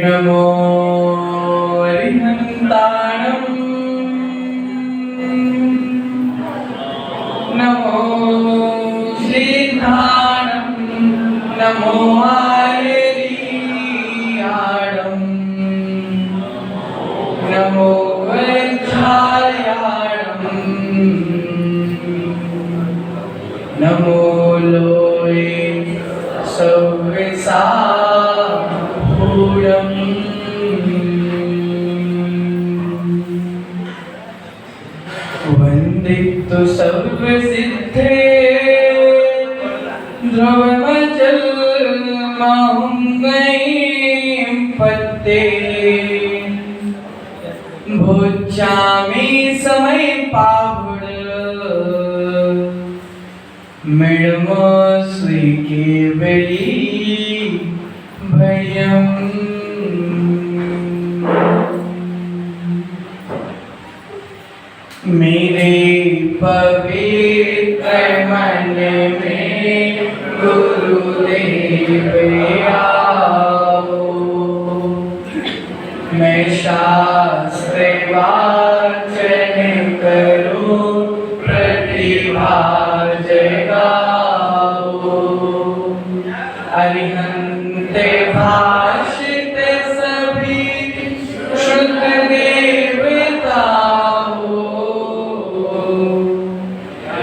नमो अरिहन्ताणं नमो सिद्धाणं नमो आयर्याणं नमो वज्रायाणं नमो लोये सव्यसाभूरम् वन्दितु सर्वसिद्धे ध्रुवमचलमहुं पद्ये भोज्यामि समय पाहुड मिळमो श्री केवली भयम् मेरे पवित्र मन में गुरुदेव आओ मैं शास्त्र वाचन करूं प्रतिभा जगाओ अरिहंत भाषित सभी शुद्ध देवता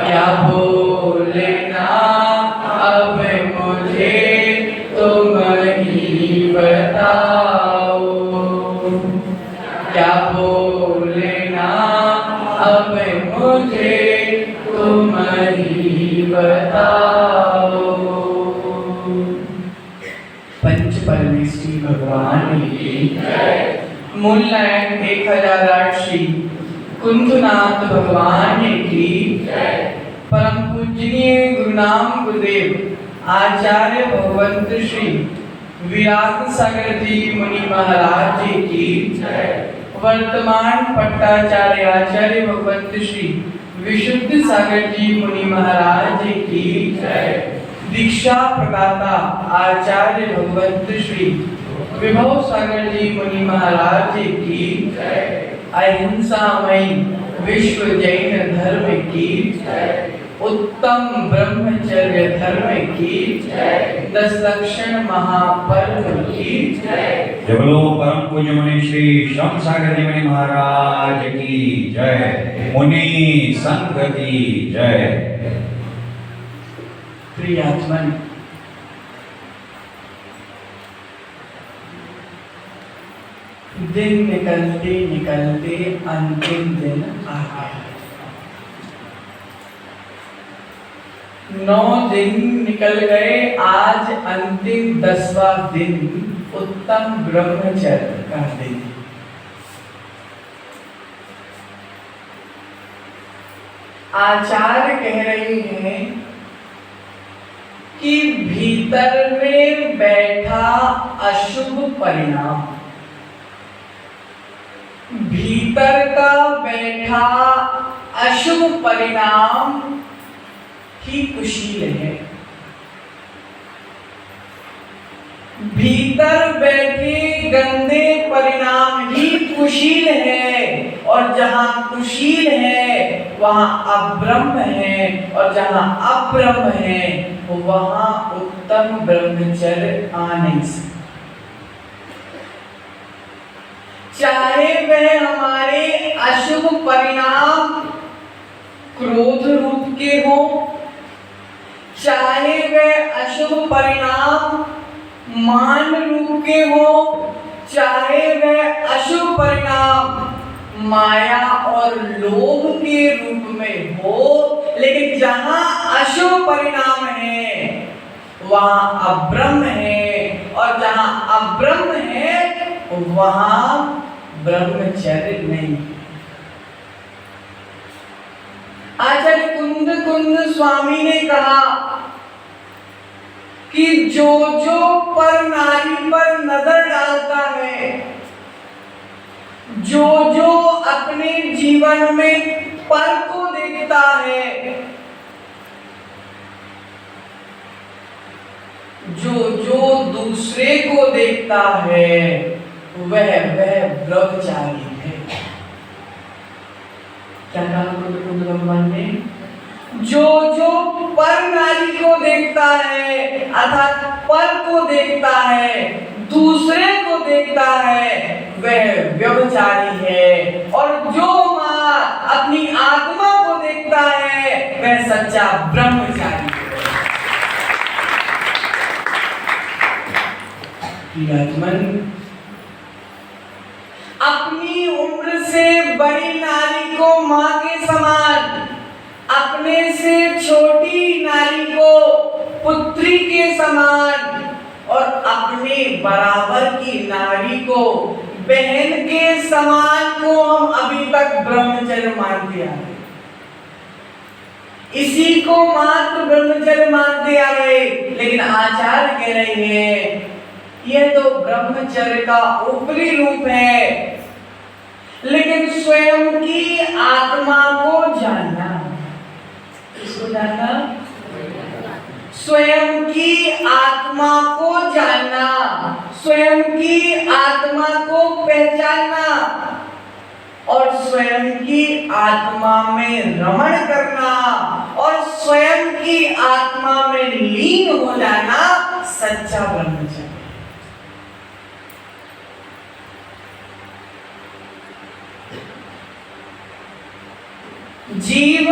क्या बोलना अब मुझे तुम ही बताओ क्या बोलना अब मुझे तुम ही बताओ। पंच परमेष्ठी भगवान की मूल नारायण 1008 श्री कुंथनाथ भगवान की परम पूजनीय गुरुनाम गुरुदेव आचार्य भगवंत श्री विराट सागर जी मुनि महाराज जी की वर्तमान पट्टाचार्य आचार्य भगवंत श्री विशुद्ध सागर जी मुनि महाराज जी की दीक्षा प्रदाता आचार्य भगवंत श्री विभव सागर जी मुनि महाराज जी की अहिंसामयी विश्व जैन धर्म की उत्तम ब्रह्मचर्य धर्म की 10 लक्षण महापर्व की जय बोलो परम पूज्य मुनि श्री श्याम सागर जी मुनि महाराज की जय। मुनि संघ की जय। प्रियात्मन दिन निकलते निकलते अंतिम दिन आ गया। 9 दिन निकल गए, आज अंतिम 10वां दिन उत्तम ब्रह्मचर्य का दिन। आचार्य कह रहे हैं कि भीतर में बैठा अशुभ परिणाम, भीतर का बैठा अशुभ परिणाम ही कुशील है। भीतर बैठे गंदे परिणाम ही कुशील है, और जहां कुशील है वहां अब्रह्म है, और जहां अब्रह्म है वहां उत्तम ब्रह्मचर्य आ नहीं सकता। चाहे वह हमारे अशुभ परिणाम क्रोध रूप के हो, चाहे वह अशुभ परिणाम मान रूप के हो, चाहे वह अशुभ परिणाम माया और लोभ के रूप में हो, लेकिन जहां अशुभ परिणाम है वहां अब्रह्म है, और जहां अब्रह्म है वहां ब्रह्मचर्य नहीं। आचार्य कुंद स्वामी ने कहा कि जो जो पर नारी पर नजर डालता है, जो जो अपने जीवन में पर को देखता है, जो जो दूसरे को देखता है वह ब्रह्मचारी है। क्या कहा बुद्ध भगवान ने? जो पर नारी को देखता है अर्थात पर को देखता है, दूसरे को देखता है, वह व्यभिचारी है। और जो माँ अपनी आत्मा को देखता है वह सच्चा ब्रह्मचारी है। प्रियतमन, अपनी उम्र से बड़ी नारी को माँ के समान, अपने से छोटी नारी को पुत्री के समान और अपने बराबर की नारी को बहन के समान को हम अभी तक ब्रह्मचर्य मानते आ रहे। इसी को मात्र ब्रह्मचर्य मानते आ रहे। लेकिन आचार्य कह रहे हैं यह तो ब्रह्मचर्य का ऊपरी रूप है, लेकिन स्वयं की आत्मा को जानना। किसको जानना? स्वयं की आत्मा को जानना, स्वयं की आत्मा को पहचानना और स्वयं की आत्मा में रमण करना और स्वयं की आत्मा में लीन हो जाना सच्चा ब्रह्मचर्य। जीव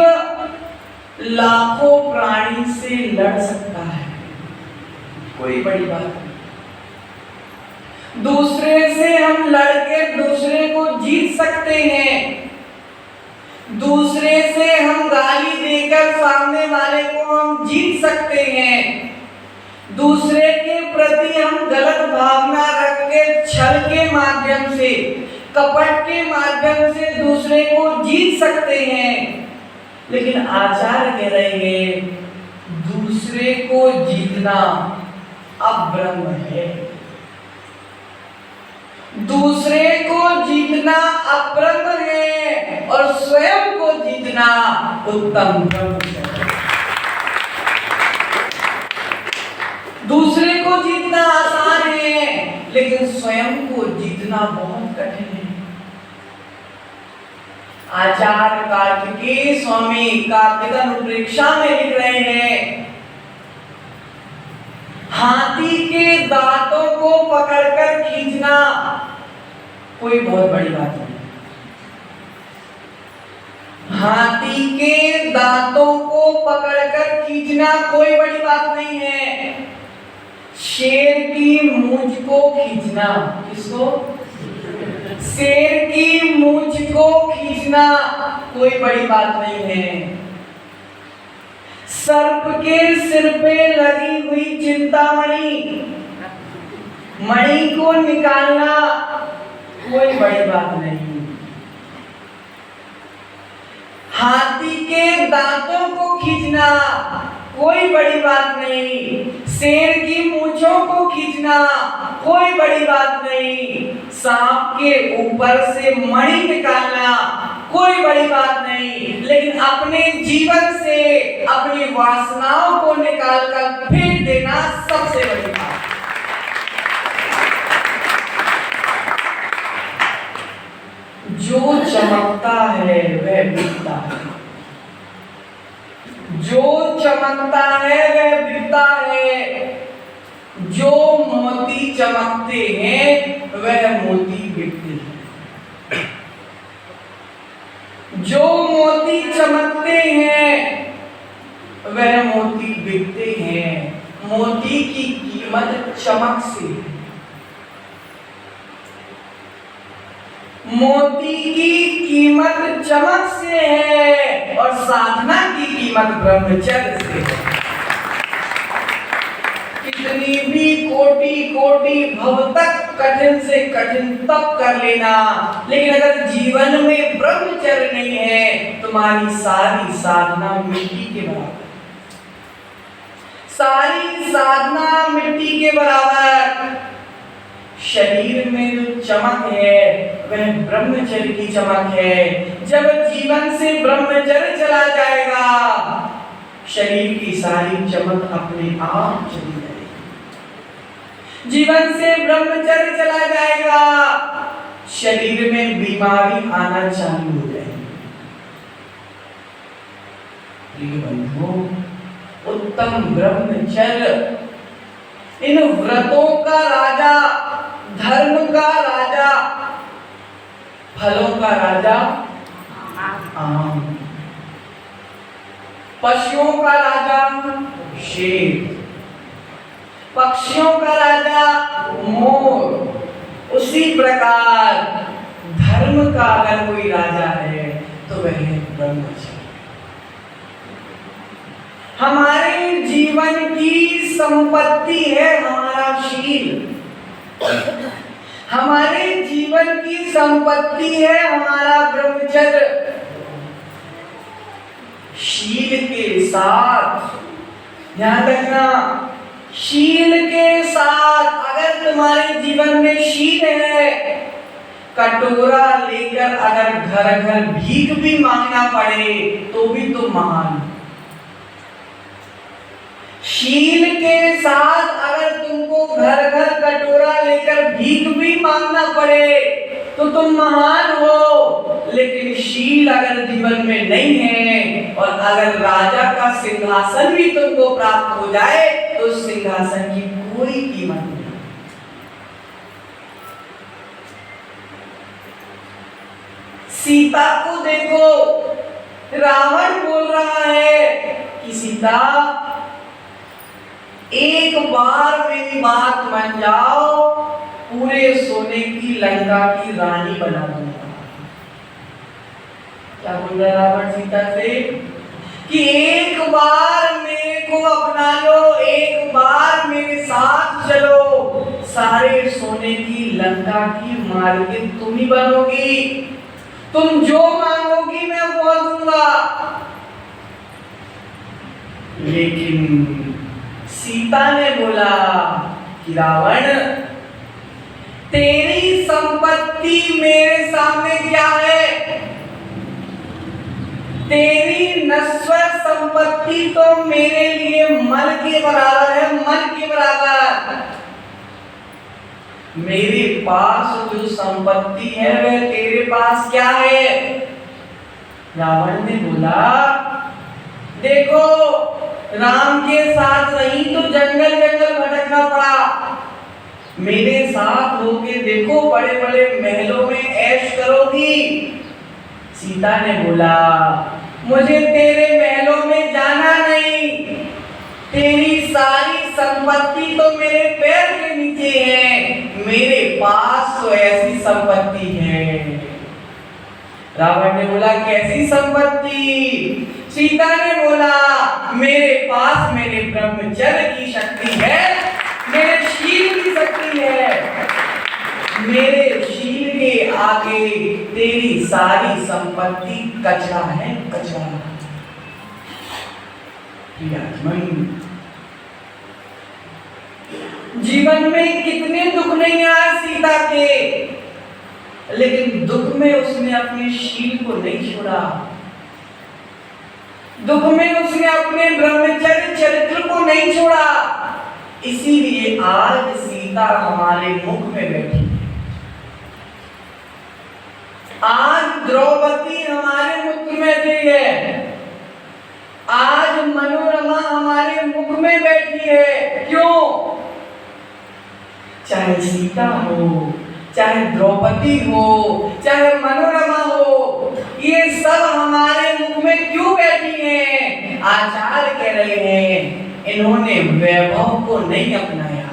लाखों प्राणी से लड़ सकता है, कोई बड़ी बात नहीं। दूसरे से हम लड़के दूसरे को जीत सकते हैं, दूसरे से हम गाली देकर सामने वाले को हम जीत सकते हैं, दूसरे के प्रति हम गलत भावना रख के छल के माध्यम से, कपट के माध्यम से दूसरे को जीत सकते हैं। लेकिन आचार्य कह रहे हैं दूसरे को जीतना अब्रह्म है। दूसरे को जीतना अब्रह्म है और स्वयं को जीतना उत्तम ब्रह्म है। दूसरे को जीतना आसान है, लेकिन स्वयं को जीतना बहुत कठिन है। आचार्य कार्तिकेय स्वामी कार्तिक अनुप्रेक्षा में लिख रहे हैं हाथी के दांतों को पकड़कर खींचना कोई बहुत बड़ी बात नहीं। हाथी के दांतों को पकड़कर खींचना कोई बड़ी बात नहीं है। शेर की मूंछ को खींचना, किसको? शेर की मूंछ को खींचना कोई बड़ी बात नहीं है। सर्प के सिर पे लगी हुई चिंतामणि मणि को निकालना कोई बड़ी बात नहीं। हाथी के दांतों को खींचना कोई बड़ी बात नहीं। शेर की मूंछों को खींचना कोई बड़ी बात नहीं। सांप के ऊपर से मणि निकालना कोई बड़ी बात नहीं। लेकिन अपने जीवन से अपनी वासनाओं को निकालकर फेंक देना सबसे बड़ी बात। जो चमकता है वह बिकता है, जो चमकता है वह बिकता है। जो मोती चमकते हैं वह मोती बिकते हैं। जो मोती चमकते हैं वह मोती बिकते हैं। मोती की कीमत चमक से है। मोती की कीमत चमक से है और साधना की कीमत ब्रह्मचर्य से है। कितनी भी कोटि कोटि भव तक कठिन से कठिन तप कर लेना, लेकिन अगर जीवन में ब्रह्मचर्य नहीं है तुम्हारी सारी साधना मिट्टी के बराबर। सारी साधना मिट्टी के बराबर। शरीर में जो चमक है वह ब्रह्मचर्य की चमक है। जब जीवन से ब्रह्मचर्य चला जाएगा शरीर की सारी चमक अपने आप चली जाएगी। जीवन से ब्रह्मचर्य चला जाएगा, शरीर में बीमारी आना चालू हो जाएगी। प्रिय बंधुओं, उत्तम ब्रह्मचर्य इन व्रतों का राजा, धर्म का राजा, फलों का राजा आम, पशुओं का राजा शेर, पक्षियों का राजा मोर। उसी प्रकार धर्म का अगर कोई राजा है तो वह है ब्रह्मचर्य। हमारे जीवन की संपत्ति है हमारा शील, हमारे जीवन की संपत्ति है हमारा ब्रह्मचर्य। शील के साथ, ध्यान रखना, शील के साथ अगर तुम्हारे जीवन में शील है, कटोरा लेकर अगर घर घर भीख भी मांगना पड़े तो भी तुम महान। शील के साथ अगर तुमको घर घर कटोरा लेकर भीख भी मांगना पड़े तो तुम महान हो। लेकिन शील अगर जीवन में नहीं है और अगर राजा का सिंहासन भी तुमको प्राप्त हो जाए तो उस सिंहासन की कोई कीमत नहीं। सीता को देखो, रावण बोल रहा है कि सीता एक बार मेरी बात मान जाओ, पूरे सोने की लंका की रानी बना दूंगा। क्या बोल रहा रावण सीता से कि एक बार मेरे को अपना लो, एक बार मेरे साथ चलो, सारे सोने की लंका की मालकिन तुम ही बनोगी, तुम जो मांगोगी मैं वो दूंगा। लेकिन सीता ने बोला कि रावण, तेरी संपत्ति मेरे सामने क्या है? तेरी नश्वर संपत्ति तो मेरे लिए मल के बराबर है, मल के बराबर। मेरे पास जो संपत्ति है वह तेरे पास क्या है? रावण ने बोला, देखो राम के साथ नहीं तो जंगल जंगल भटकना पड़ा, मेरे साथ होके देखो बड़े बड़े महलों में ऐश करोगी। सीता ने बोला, मुझे तेरे महलों में जाना नहीं, तेरी सारी संपत्ति तो मेरे पैर के नीचे है, मेरे पास तो ऐसी संपत्ति है। रावण ने बोला, कैसी संपत्ति? सीता ने बोला, मेरे पास मेरे ब्रह्मचर्य की शक्ति है, मेरे शील की शक्ति है, मेरे शील के आगे तेरी सारी संपत्ति कचरा है, कचरा। जीवन में कितने दुख नहीं आए सीता के, लेकिन दुख में उसने अपने शील को नहीं छोड़ा, दुख में उसने अपने ब्रह्मचर्य चरित्र को नहीं छोड़ा। इसीलिए आज सीता हमारे मुख में बैठी है, आज द्रौपदी हमारे मुख में बैठी है, आज मनोरमा हमारे मुख में बैठी है। क्यों? चाहे सीता हो, चाहे द्रौपदी हो, चाहे मनोरमा हो, ये सब हमारे मुख में क्यों बैठी हैं? आचार्य कह रहे हैं, इन्होंने वैभव को नहीं अपनाया।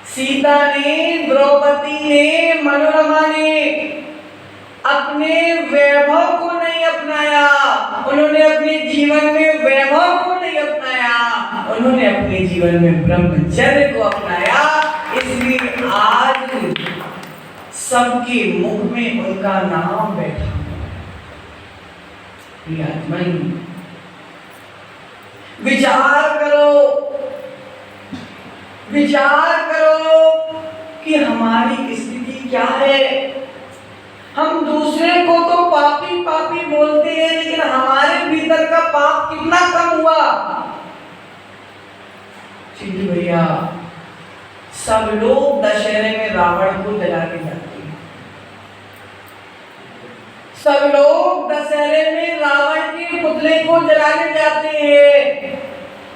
सीता ने, द्रौपदी ने, मनोरमा ने अपने वैभव को नहीं अपनाया, उन्होंने अपने जीवन में वैभव को नहीं अपनाया, उन्होंने अपने जीवन में ब्रह्मचर्य को अपनाया। इसलिए आज सबके मुख में उनका नाम बैठा। विचार करो, विचार करो कि हमारी स्थिति क्या है। हम दूसरे को तो पापी पापी बोलते हैं, लेकिन हमारे भीतर का पाप कितना कम हुआ। चिंटू भैया, सब लोग दशहरे में रावण को जला के जाते हैं। सब लोग दशहरे में रावण के पुतले को जलाने जाते हैं।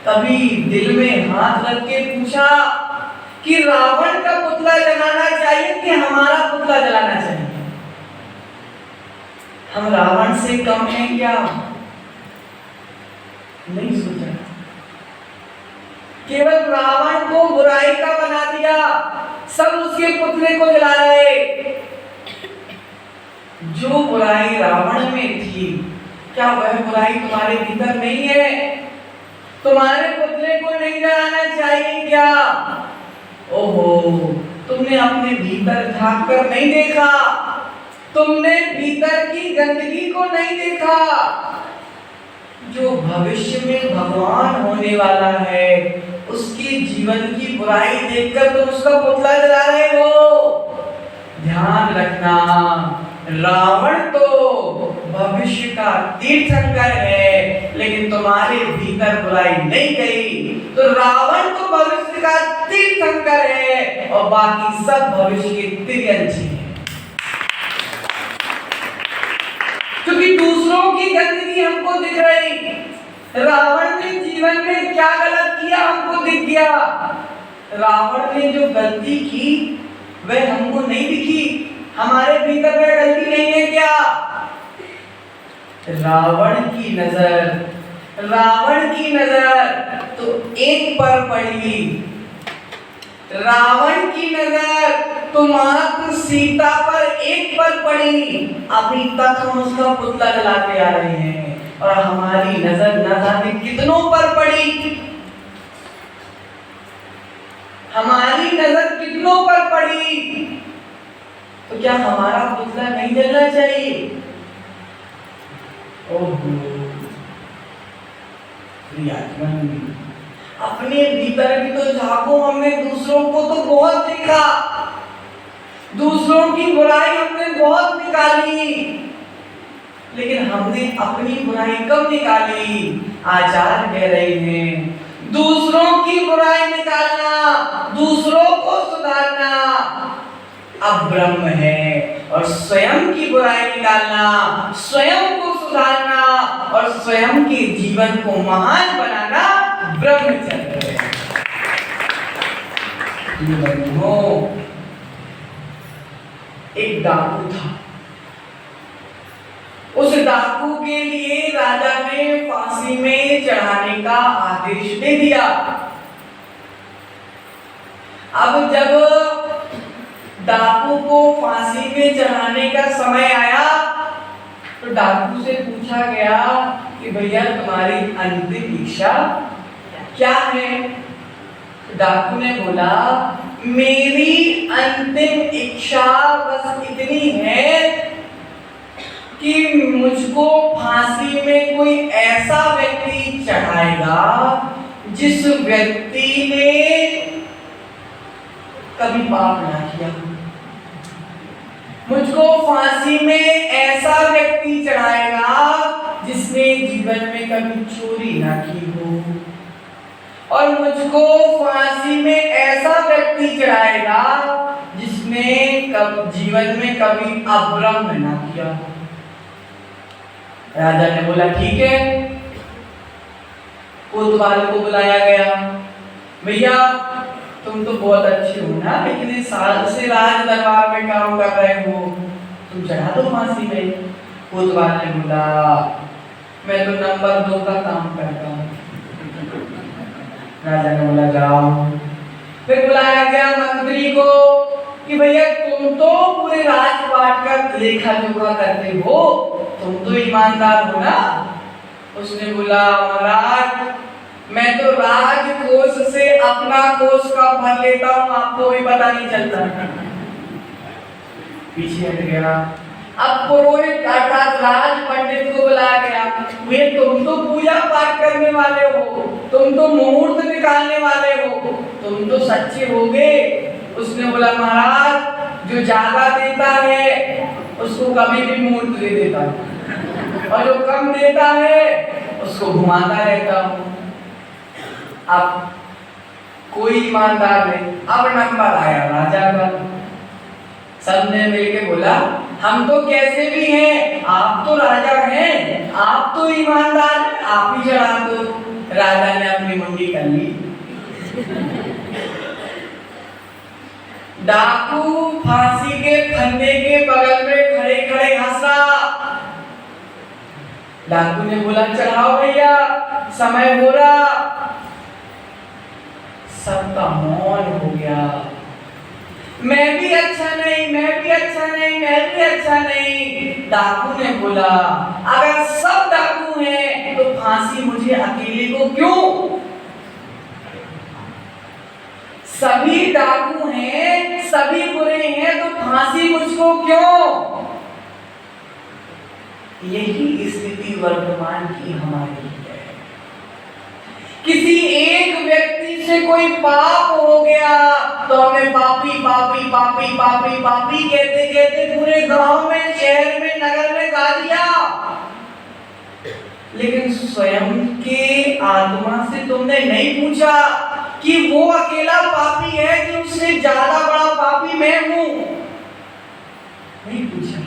तभी दिल में हाथ रख के पूछा कि रावण का पुतला जलाना चाहिए कि हमारा पुतला जलाना चाहिए? हम रावण से कम हैं क्या? नहीं सोचा। केवल रावण को बुराई का बना दिया, सब उसके पुतले को जला रहे। जो बुराई रावण में थी, क्या वह बुराई तुम्हारे भीतर नहीं है? तुम्हारे पुतले को नहीं जलाना चाहिए क्या? ओहो, तुमने अपने भीतर झांक कर नहीं देखा, तुमने भीतर की गंदगी को नहीं देखा। जो भविष्य में भगवान होने वाला है, उसके जीवन की बुराई देखकर तुम उसका पुतला जला रहे हो। ध्यान रखना, रावण तो भविष्य का तीर्थंकर है, लेकिन तुम्हारे भीतर बुराई नहीं गई तो रावण तो भविष्य का तीर्थंकर है और बाकी सब भविष्य के तिर्यंची हैं। क्योंकि दूसरों की गंदगी हमको दिख रही, रावण ने जीवन में क्या गलत किया हमको दिख गया। रावण ने जो गलती की वह हमको नहीं दिखी, हमारे भीतर वह गलती नहीं है क्या? रावण की नजर तो एक पर पड़ी, रावण की नजर तो मात्र सीता पर एक पर पड़ी। अभी तक हम उसका पुतला जलाते आ रहे हैं और हमारी नजर न जाने कितनों पर पड़ी, हमारी नजर कितनों पर पड़ी। तो क्या हमारा पुतला नहीं जलना चाहिए? ओहो, अपने भीतर भी तो झांको। हमने दूसरों को तो बहुत देखा, दूसरों की बुराई हमने बहुत निकाली, लेकिन हमने अपनी बुराई कब निकाली? आचार्य कह रहे हैं, दूसरों की बुराई निकालना, दूसरों को सुधारना अब्रह्म है, और स्वयं की बुराई निकालना, स्वयं को सुधारना और स्वयं के जीवन को महान बनाना ब्रह्मचर्य है। एक डाकू था, उस डाकू के लिए राजा ने फांसी में चढ़ाने का आदेश दे दिया। अब जब डाकू को फांसी में चढ़ाने का समय आया तो डाकू से पूछा गया कि भैया तुम्हारी अंतिम इच्छा क्या है? डाकू ने बोला, मेरी अंतिम इच्छा बस इतनी है कि मुझको फांसी में कोई ऐसा व्यक्ति चढ़ाएगा जिस व्यक्ति ने कभी पाप ना किया। मुझको फांसी में ऐसा व्यक्ति चढ़ाएगा जिसने जीवन में कभी चोरी ना की हो, और मुझको फांसी में ऐसा व्यक्ति चढ़ाएगा जिसने जीवन में कभी अब्रह्म ना किया हो। राजा ने बोला ठीक है। कोतवाल को बुलाया गया, भैया तुम तो बहुत अच्छे हो ना, इतने साल से राज दरबार में काम कर रहे हो, तुम चढ़ा दो फांसी में। कोतवाल ने बोला, मैं तो नंबर 2 का काम करता हूँ। राजा ने बोला जाओ। फिर बुलाया गया मंत्री को कि भैया तुम तो पूरे राजपाट का लेखा जोखा करते हो, तुम तो ईमानदार हो ना। उसने बोला, महाराज मैं तो राजकोष से अपना कोष का भर लेता हूँ, आपको भी पता नहीं चलता। पीछे हट गया। अब पुरोहित अर्थात राज पंडित को बुलाया गया, वे तुम तो पूजा पाठ करने वाले हो, तुम तो मुहूर्त निकालने वाले हो, तुम तो सच्चे होगे। उसने बोला, महाराज जो ज्यादा देता है उसको कभी भी मुहूर्त दे देता हूँ, और जो कम देता है उसको घुमाता रहता हूँ। अब कोई ईमानदार नहीं। अब नंबर आया राजा का। सबने मिलके बोला हम तो कैसे भी हैं, आप तो राजा हैं, आप तो ईमानदार हैं, आप ही चढ़ा दो। राजा ने अपनी मुंडी कर ली। डाकू फांसी के फंदे के बगल में खड़े खड़े हंसा। डाकू ने बोला चढ़ाओ भैया, समय हो रहा। सबका मौन हो गया। मैं भी अच्छा नहीं, मैं भी अच्छा नहीं, मैं भी अच्छा नहीं। डाकू ने बोला अगर सब डाकू हैं तो फांसी मुझे अकेले को क्यों? सभी डाकू हैं, सभी बुरे हैं तो फांसी मुझको क्यों? यही स्थिति वर्तमान की हमारी है। किसी एक व्यक्ति से कोई पाप हो गया तो हमें पापी पापी पापी पापी पापी कहते कहते पूरे गांव में, शहर में, नगर में गा दिया। लेकिन स्वयं के आत्मा से तुमने नहीं पूछा कि वो अकेला पापी है कि उससे ज्यादा बड़ा पापी मैं हूं? नहीं पूछा।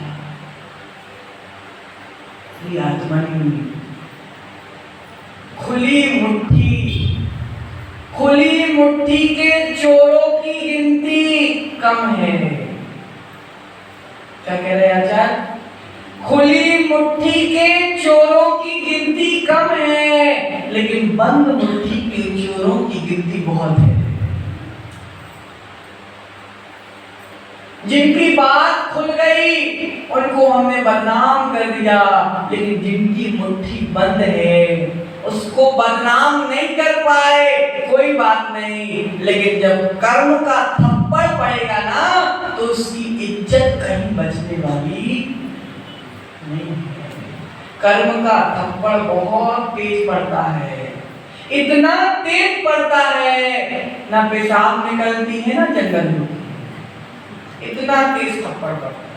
ये आत्मा नहीं। खुली मुट्ठी के चोरों की गिनती कम है। क्या कह रहे हैं आचार्य? खुली मुट्ठी के चोरों की गिनती कम है, लेकिन बंद मुट्ठी के चोरों की गिनती बहुत है। जिनकी बात खुल गई उनको हमने बदनाम कर दिया, लेकिन जिनकी मुट्ठी बंद है उसको बदनाम नहीं कर पाए। कोई बात नहीं, लेकिन जब कर्म का थप्पड़ पड़ेगा ना तो उसकी इज्जत कहीं बचने वाली नहीं है। कर्म का थप्पड़ बहुत तेज पड़ता है, इतना तेज पड़ता है ना पेशाब निकलती है ना जंगल में, इतना तेज थप्पड़ पड़ता है।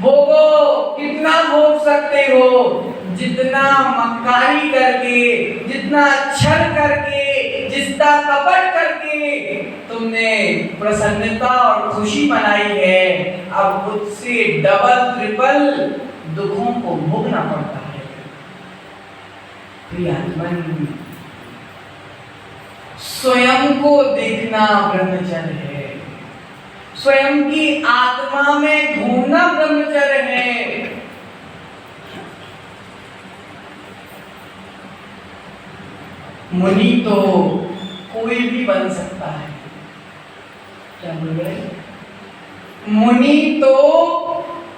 भोगो, कितना भोग सकते हो? जितना मक्कारी करके, जितना छल करके, जितना कपट करके तुमने प्रसन्नता और खुशी मनाई है, अब उससे डबल ट्रिपल दुखों को भोगना पड़ता है। प्रियात्मन, स्वयं को देखना ब्रह्मचर्य है। स्वयं की आत्मा में घूमना ब्रह्मचर्य है। मुनि तो कोई भी बन सकता है। क्या बोल रहे? मुनि तो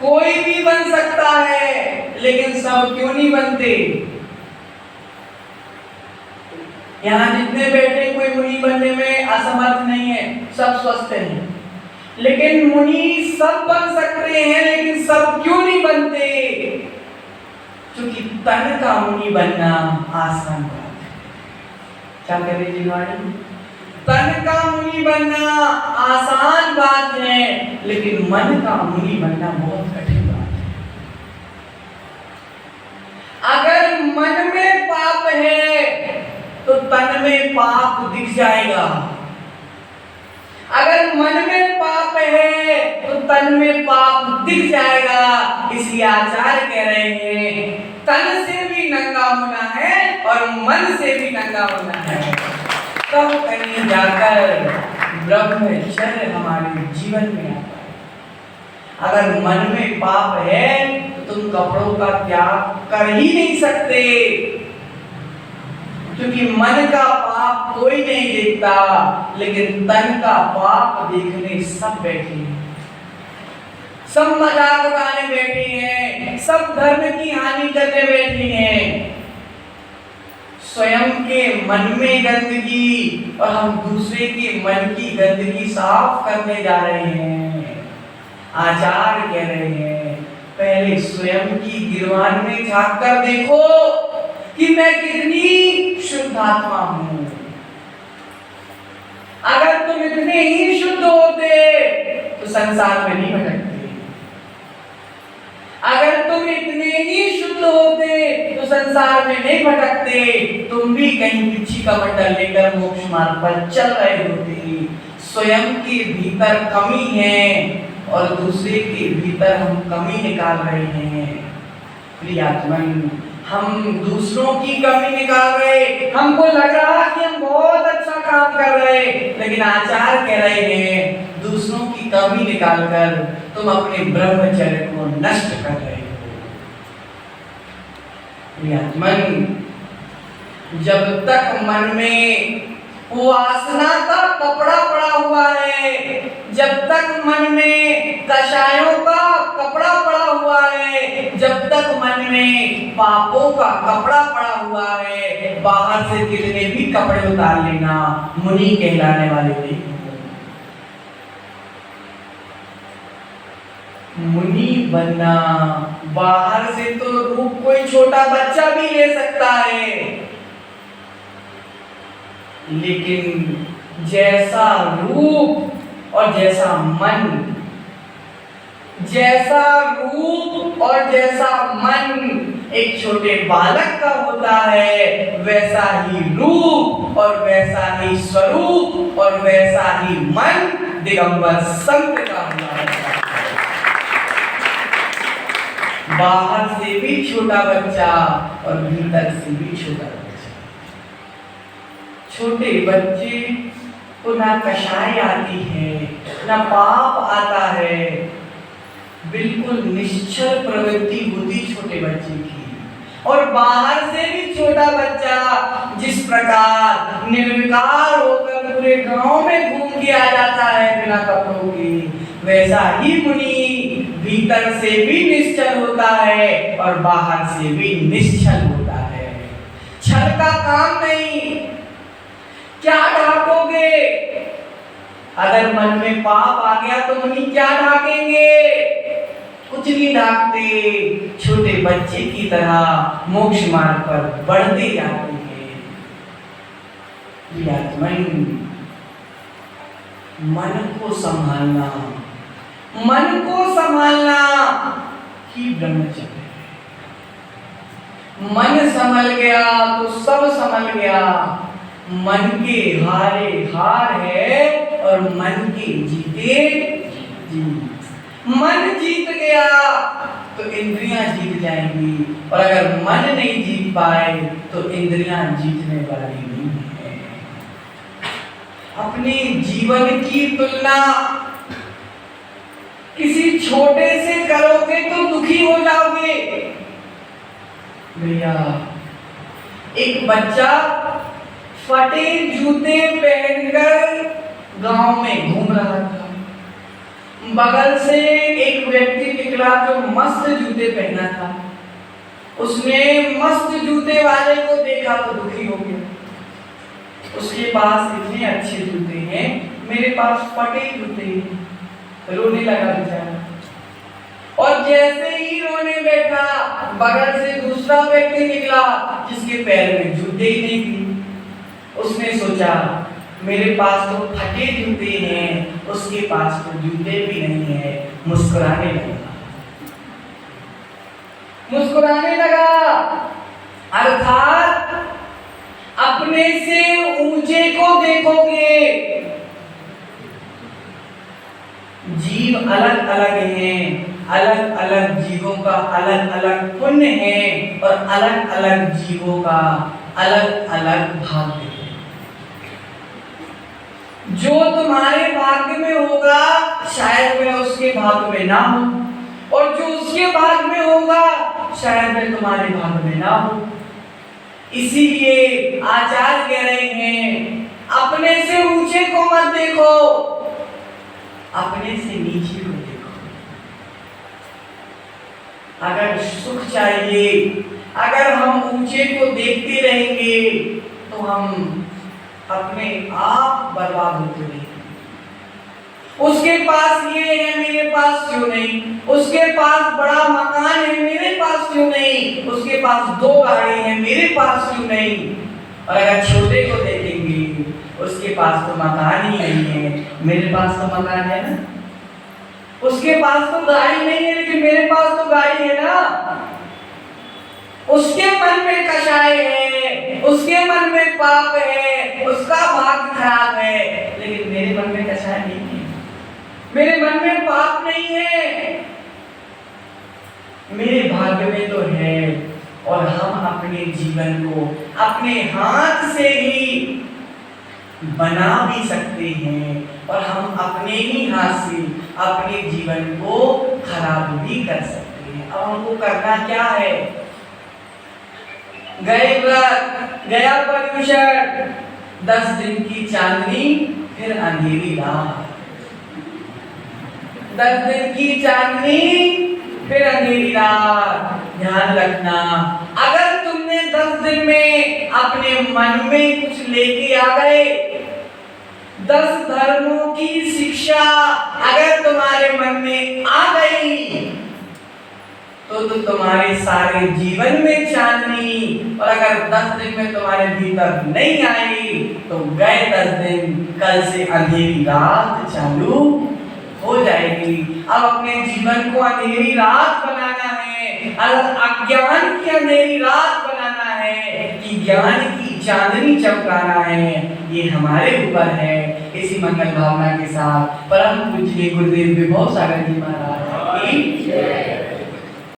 कोई भी बन सकता है, लेकिन सब क्यों नहीं बनते? यहाँ जितने बैठे कोई मुनि बनने में असमर्थ नहीं है, सब स्वस्थ हैं। लेकिन मुनि सब बन सकते हैं, लेकिन सब क्यों नहीं बनते? क्योंकि तन का मुनि बनना आसान बात है। क्या करें जिनवाणी? तन का मुनि बनना आसान बात है, लेकिन मन का मुनि बनना बहुत कठिन बात है। अगर मन में पाप है तो तन में पाप दिख जाएगा। अगर मन में पाप है तो तन में पाप दिख जाएगा। इसलिए आचार्य कह रहे हैं तन से भी नंगा होना है और मन से भी नंगा होना है, तब कहीं जाकर ब्रह्मचर्य हमारे जीवन में आता है। अगर मन में पाप है तो तुम कपड़ों का त्याग कर ही नहीं सकते, क्योंकि मन का पाप कोई नहीं देखता, लेकिन तन का पाप देखने सब बैठे हैं। सब मजाक उड़ाने बैठे हैं, सब धर्म की हानि करने बैठे हैं। स्वयं के मन में गंदगी और हम दूसरे के मन की गंदगी साफ करने जा रहे हैं। आचार्य कह रहे हैं पहले स्वयं की गिरवान में झांक कर देखो कि मैं कितनी शुद्ध आत्मा हूं। अगर तुम इतने ही शुद्ध होते तो संसार में नहीं भटकते। अगर तुम इतने ही शुद्ध होते तो संसार में नहीं भटकते, तुम भी कहीं बिच्छी का मंडल लेकर मोक्ष मार्ग पर चल रहे होते। स्वयं के भीतर कमी है और दूसरे के भीतर हम कमी निकाल रहे हैं। प्रियात्मन, हम दूसरों की कमी निकाल रहे, हमको लग रहा कि हम बहुत अच्छा काम कर रहे, लेकिन आचार्य कह रहे हैं दूसरों की कमी निकालकर तुम अपने ब्रह्मचर्य को नष्ट कर रहे हो। प्रियात्मन, जब तक मन में वासना का कपड़ा पड़ा हुआ है, जब तक मन में कषायों का कपड़ा पड़ा हुआ है, जब तक मन में पापों का कपड़ा पड़ा हुआ है, बाहर से कितने भी कपड़े उतार लेना, मुनि कहलाने वाले नहीं। मुनि बनना, बाहर से तो रूप कोई छोटा बच्चा भी ले सकता है, लेकिन जैसा रूप और जैसा मन, जैसा रूप और जैसा मन एक छोटे बालक का होता है, वैसा ही रूप और वैसा ही स्वरूप और वैसा ही मन दिगंबर संत का होता है। बाहर से भी छोटा बच्चा और भीतर से भी छोटा बच्चा। छोटे बच्चे को ना कषाय आती है, ना पाप आता है, बिल्कुल निश्चल प्रवृत्ति होती छोटे बच्चे की। और बाहर से भी छोटा बच्चा जिस प्रकार निर्विकार होकर पूरे गांव में घूम के आ जाता है बिना कपड़ों के, वैसा ही मुनि भीतर से भी निश्चल होता है और बाहर से भी निश्चल होता है। छल का काम नहीं। क्या ढाकोगे? अगर मन में पाप आ गया तो मुनि क्या ढाकेंगे? कुछ नहीं ढाकते, छोटे बच्चे की तरह मोक्ष मार्ग पर बढ़ते जाते हैं। मन को संभालना, मन को संभालना ही ब्रह्मचर्य है। मन संभल गया तो सब संभल गया। मन के हारे हार है और मन के जीते जीत। मन जीत गया तो इंद्रियां जीत जाएंगी, और अगर मन नहीं जीत पाए तो इंद्रियां जीतने वाली नहीं है। अपने जीवन की तुलना किसी छोटे से करोगे तो दुखी हो जाओगे। भैया, एक बच्चा फटे जूते पहनकर गांव में घूम रहा था। बगल से एक व्यक्ति निकला जो मस्त जूते पहना था। उसने मस्त जूते वाले को देखा तो दुखी हो गया। उसके पास इतने अच्छे जूते हैं, मेरे पास फटे जूते हैं। रोने लगा बेचारा। और जैसे ही रोने बैठा, बगल से दूसरा व्यक्ति निकला जिसके पैर में जूते ही नहीं थे। उसने सोचा मेरे पास तो फटे जूते हैं, उसके पास तो जूते भी नहीं है। मुस्कुराने लगा। अर्थात अपने से ऊंचे को देखोगे। जीव अलग अलग हैं, अलग अलग जीवों का अलग अलग पुण्य है और अलग अलग जीवों का अलग अलग भाग्य है। जो तुम्हारे भाग्य में होगा शायद वह उसके भाग्य में ना हो, और जो उसके भाग्य में होगा शायद वह तुम्हारे भाग्य में ना हो। इसीलिए आचार्य कह रहे हैं अपने से ऊंचे को मत देखो, अपने से नीचे को देखो। अगर सुख चाहिए, अगर हम ऊंचे को देखते रहेंगे तो हम अपने आप बर्बाद होते रहेंगे। उसके पास ये है, मेरे पास क्यों नहीं? उसके पास बड़ा मकान है, मेरे पास क्यों नहीं? उसके पास 2 गाड़ी है, मेरे पास क्यों नहीं? और अगर छोटे को देखेंगे, उसके पास तो मकान ही नहीं है, मेरे पास तो मकान है ना। उसके पास तो गाड़ी नहीं है, लेकिन मेरे पास तो गाड़ी है ना। उसके मन में कषाय है, उसके मन में पाप है, उसका भाग्य खराब है, लेकिन मेरे मन में कषाय नहीं है, मेरे मन में पाप नहीं है, मेरे भाग्य में तो है। और हम अपने जीवन को अपने हाथ से ही बना भी सकते हैं और हम अपने ही हाथ से अपने जीवन को खराब भी कर सकते हैं। अब हमको करना क्या है? गए व्रत, गया पर्युषण, 10 दिन की चांदनी फिर अंधेरी रात। 10 दिन की चांदनी फिर अंधेरी रात। ध्यान रखना, अगर तुमने 10 दिन में अपने मन में कुछ लेके आ गए, 10 धर्मों की शिक्षा अगर तुम्हारे मन में आ गई, तो तुम्हारे सारे जीवन में चांदनी। और अगर 10 दिन में तुम्हारे भीतर नहीं आई, तो गए 10 दिन, कल से अंधेरी रात चालू हो जाएगी। अब अपने जीवन को अंधेरी रात बनाना है, अगर अज्ञान की अंधेरी रात बनाना है कि ज्ञान की चांदनी चमकाना है, ये हमारे ऊपर है। इसी मंगल भावना के साथ परम पूज्य गुरुदेव विभव सागर जी महाराज की जय।